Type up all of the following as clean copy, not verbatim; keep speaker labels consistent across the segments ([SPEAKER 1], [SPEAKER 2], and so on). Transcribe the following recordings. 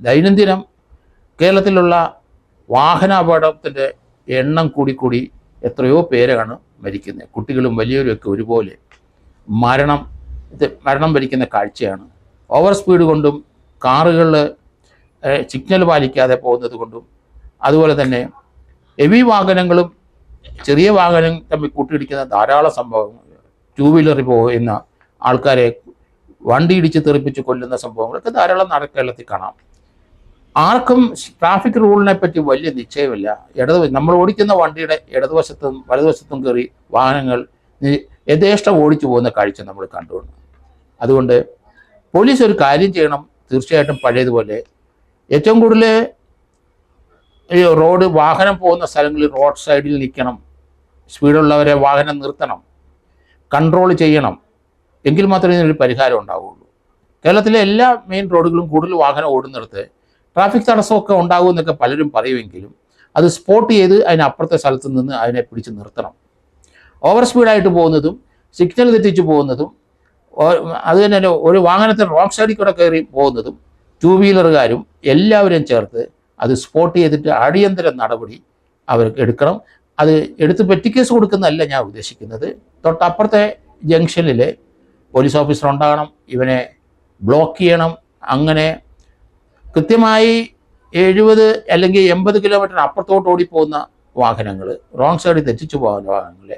[SPEAKER 1] ദൈനംദിനം കേരളത്തിലുള്ള വാഹനാപകടത്തിൻ്റെ എണ്ണം കൂടി എത്രയോ പേരാണ് മരിക്കുന്നത്. കുട്ടികളും വലിയവരുമൊക്കെ ഒരുപോലെ മരണം വരിക്കുന്ന കാഴ്ചയാണ്. ഓവർ സ്പീഡ് കൊണ്ടും കാറുകളിൽ സിഗ്നൽ പാലിക്കാതെ പോകുന്നത് കൊണ്ടും അതുപോലെ തന്നെ ഹെവി വാഹനങ്ങളും ചെറിയ വാഹനം തമ്മിൽ കൂട്ടിയിടിക്കുന്ന ധാരാളം സംഭവങ്ങൾ, ടൂ വീലറിൽ പോകുന്ന ആൾക്കാരെ വണ്ടി ഇടിച്ച് തെറിപ്പിച്ച് കൊല്ലുന്ന സംഭവങ്ങളൊക്കെ ധാരാളം കേരളത്തിൽ കാണാം. ആർക്കും ട്രാഫിക് റൂളിനെ പറ്റി വലിയ നിശ്ചയമില്ല. നമ്മൾ ഓടിക്കുന്ന വണ്ടിയുടെ ഇടതുവശത്തും വലതുവശത്തും കയറി വാഹനങ്ങൾ യഥേഷ്ടം ഓടിച്ചു പോകുന്ന കാഴ്ച നമ്മൾ കണ്ടുകൊണ്ട്, അതുകൊണ്ട് പോലീസ് ഒരു കാര്യം ചെയ്യണം. തീർച്ചയായിട്ടും പഴയതുപോലെ ഏറ്റവും കൂടുതൽ വാഹനം പോകുന്ന സ്ഥലങ്ങളിൽ റോഡ് സൈഡിൽ നിൽക്കണം, സ്പീഡുള്ളവരെ വാഹനം നിർത്തണം, കൺട്രോൾ ചെയ്യണം. എങ്കിൽ മാത്രമേ ഇതിനൊരു പരിഹാരം ഉണ്ടാവുകയുള്ളൂ. കേരളത്തിലെ എല്ലാ മെയിൻ റോഡുകളും കൂടുതൽ വാഹനം ഓടുന്നിടത്ത് ട്രാഫിക് തടസ്സമൊക്കെ ഉണ്ടാകുമെന്നൊക്കെ പലരും പറയുമെങ്കിലും അത് സ്പോട്ട് ചെയ്ത് അതിനപ്പുറത്തെ സ്ഥലത്ത് നിന്ന് അതിനെ പിടിച്ച് നിർത്തണം. ഓവർ സ്പീഡായിട്ട് പോകുന്നതും സിഗ്നൽ തെറ്റിച്ച് പോകുന്നതും അത് തന്നെ ഒരു വാഹനത്തിൽ റോങ് സൈഡിൽ കൂടെ കയറി പോകുന്നതും ടൂ വീലറുകാരും എല്ലാവരും ചേർത്ത് അത് സ്പോട്ട് ചെയ്തിട്ട് അടിയന്തര നടപടി അവർക്ക് എടുക്കണം. അത് എടുത്ത് പെറ്റിക്കേസ് കൊടുക്കുന്നതല്ല ഞാൻ ഉദ്ദേശിക്കുന്നത്. തൊട്ടപ്പുറത്തെ ജംഗ്ഷനിൽ പോലീസ് ഓഫീസർ ഉണ്ടാകണം, ഇവനെ ബ്ലോക്ക് ചെയ്യണം. അങ്ങനെ കൃത്യമായി 70 അല്ലെങ്കിൽ 80 കിലോമീറ്റർ അപ്പുറത്തോട്ട് ഓടിപ്പോകുന്ന വാഹനങ്ങൾ, റോങ് സൈഡിൽ തെറ്റിച്ചു പോകുന്ന വാഹനങ്ങൾ,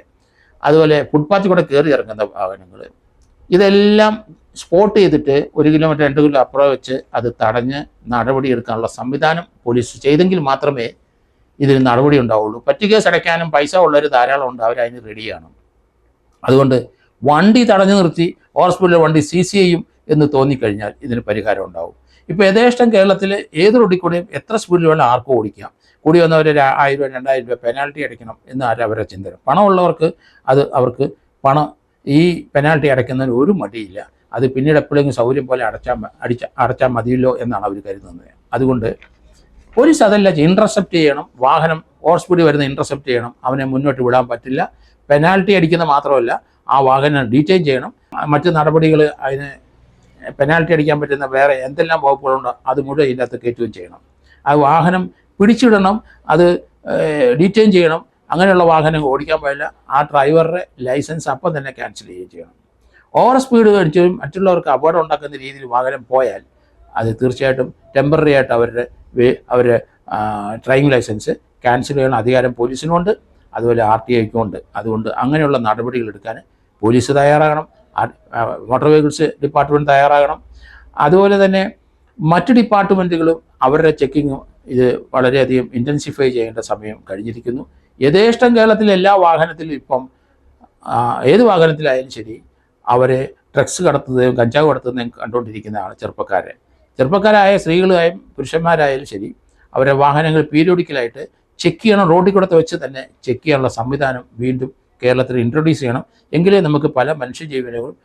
[SPEAKER 1] അതുപോലെ ഫുട്പാത്തിൽ കൂടെ കയറി ഇറങ്ങുന്ന വാഹനങ്ങൾ, ഇതെല്ലാം സ്പോട്ട് ചെയ്തിട്ട് 1 കിലോമീറ്റർ 2 കിലോ അപ്പുറം വെച്ച് അത് തടഞ്ഞ് നടപടിയെടുക്കാനുള്ള സംവിധാനം പോലീസ് ചെയ്തെങ്കിൽ മാത്രമേ ഇതിന് നടപടി ഉണ്ടാവുള്ളൂ. പറ്റിക്കേസ് അടയ്ക്കാനും പൈസ ഉള്ളവർ ധാരാളം ഉണ്ട്, അവരതിന് റെഡിയാണ്. അതുകൊണ്ട് വണ്ടി തടഞ്ഞു നിർത്തി ഓവർ സ്പീഡിൽ വണ്ടി സീസ് ചെയ്യും എന്ന് തോന്നിക്കഴിഞ്ഞാൽ ഇതിന് പരിഹാരം ഉണ്ടാവും. ഇപ്പോൾ യഥേഷ്ടം കേരളത്തിൽ ഏത് റോഡിൽ കൂടെയും എത്ര സ്പീഡിൽ വേണം ആർക്കും ഓടിക്കാം. കൂടി വന്നവർ 1000 രൂപ 2000 രൂപ പെനാൽറ്റി അടയ്ക്കണം എന്നാണ് അവരുടെ ചിന്തനം. പണമുള്ളവർക്ക് അവർക്ക് ഈ പെനാൽറ്റി അടയ്ക്കുന്നതിന് ഒരു മടിയില്ല. അത് പിന്നീട് എപ്പോഴെങ്കിലും സൗകര്യം പോലെ അടച്ചാൽ മതിയല്ലോ എന്നാണ് അവർ കരുതുന്നത്. അതുകൊണ്ട് പോലീസ് അതല്ല, ഇൻ്റർസെപ്റ്റ് ചെയ്യണം. വാഹനം ഓവർ സ്പീഡ് വരുന്ന ഇൻ്റർസെപ്റ്റ് ചെയ്യണം. അവനെ മുന്നോട്ട് വിടാൻ പറ്റില്ല. പെനാൽറ്റി അടിക്കുന്ന മാത്രമല്ല, ആ വാഹനം ഡീറ്റെയിൻ ചെയ്യണം. മറ്റ് നടപടികൾ, അതിന് പെനാൽറ്റി അടിക്കാൻ പറ്റുന്ന വേറെ എന്തെല്ലാം വകുപ്പുകളുണ്ടോ അത് മുഴുവൻ ഇതിനകത്ത് കയറ്റുകയും ചെയ്യണം. ആ വാഹനം പിടിച്ചിടണം, അത് ഡീറ്റെയിൻ ചെയ്യണം. അങ്ങനെയുള്ള വാഹനം ഓടിക്കാൻ പാടില്ല. ആ ഡ്രൈവറുടെ ലൈസൻസ് അപ്പം തന്നെ ക്യാൻസൽ ചെയ്യുകയും ചെയ്യണം. ഓവർ സ്പീഡ് കഴിച്ച് മറ്റുള്ളവർക്ക് അപകടം ഉണ്ടാക്കുന്ന രീതിയിൽ വാഹനം പോയാൽ അത് തീർച്ചയായിട്ടും ടെമ്പററി ആയിട്ട് അവരുടെ ഡ്രൈവിംഗ് ലൈസൻസ് ക്യാൻസൽ ചെയ്യണ അധികാരം പോലീസിനുണ്ട്, അതുപോലെ RTIക്കും ഉണ്ട്. അതുകൊണ്ട് അങ്ങനെയുള്ള നടപടികൾ എടുക്കാൻ പോലീസ് തയ്യാറാകണം, മോട്ടോർ വെഹിക്കിൾസ് ഡിപ്പാർട്ട്മെൻറ്റ് തയ്യാറാകണം. അതുപോലെ തന്നെ മറ്റ് ഡിപ്പാർട്ട്മെൻറ്റുകളും അവരുടെ ചെക്കിങ്ങും ഇത് വളരെയധികം ഇൻറ്റൻസിഫൈ ചെയ്യേണ്ട സമയം കഴിഞ്ഞിരിക്കുന്നു. യഥേഷ്ടം കേരളത്തിലെ എല്ലാ വാഹനത്തിലും ഇപ്പം ഏത് വാഹനത്തിലായാലും ശരി അവരെ ഡ്രഗ്സ് കടത്തുന്നതും കഞ്ചാവ് കടത്തുന്നതും കണ്ടുകൊണ്ടിരിക്കുന്നതാണ് ചെറുപ്പക്കാരായ സ്ത്രീകളായും പുരുഷന്മാരായാലും ശരി അവരെ വാഹനങ്ങൾ പീരിയോഡിക്കലായിട്ട് ചെക്ക് ചെയ്യണം. റോഡിൽ കൂടെ വെച്ച് തന്നെ ചെക്ക് ചെയ്യാനുള്ള സംവിധാനം വീണ്ടും കേരളത്തിൽ ഇൻട്രൊഡ്യൂസ് ചെയ്യണം. എങ്കിലേ നമുക്ക് പല മനുഷ്യജീവനുകളും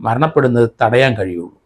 [SPEAKER 1] മരണപ്പെടുന്നത് തടയാൻ കഴിയുള്ളൂ.